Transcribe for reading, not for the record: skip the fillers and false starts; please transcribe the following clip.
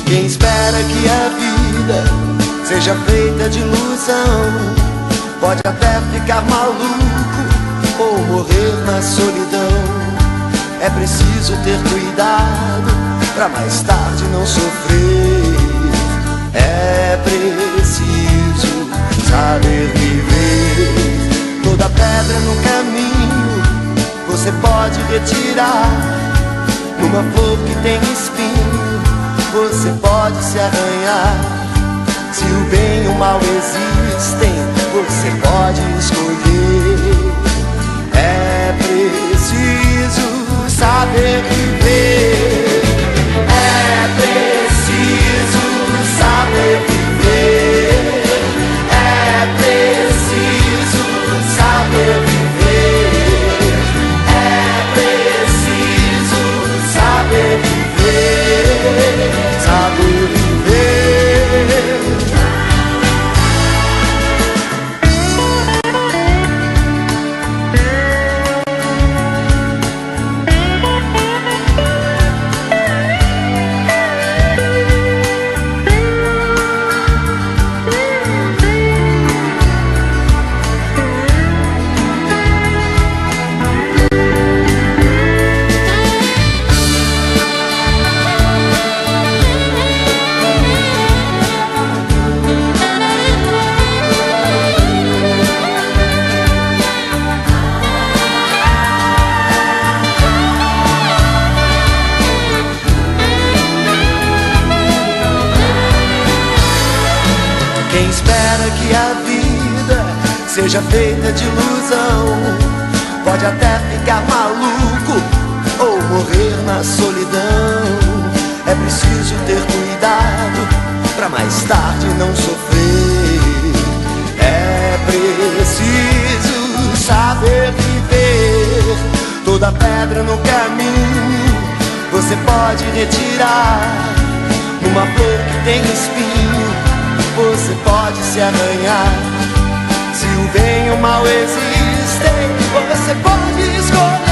Quem espera que a vida seja feita de ilusão pode até ficar maluco ou morrer na solidão. É preciso ter cuidado pra mais tarde não sofrer. É preciso saber viver. Toda pedra no caminho você pode retirar. Numa flor que tem espinho você pode se arranhar. Se o bem e o mal existem, você pode escolher. É preciso saber viver. É preciso saber viver. É preciso saber viver. É preciso saber viver. Saber viver. Quem espera que a vida seja feita de ilusão pode até ficar maluco ou morrer na solidão. É preciso ter cuidado pra mais tarde não sofrer. É preciso saber viver. Toda pedra no caminho você pode retirar. Numa flor que tem espinho você pode se arranhar. Se o bem e o mal existem, você pode escolher.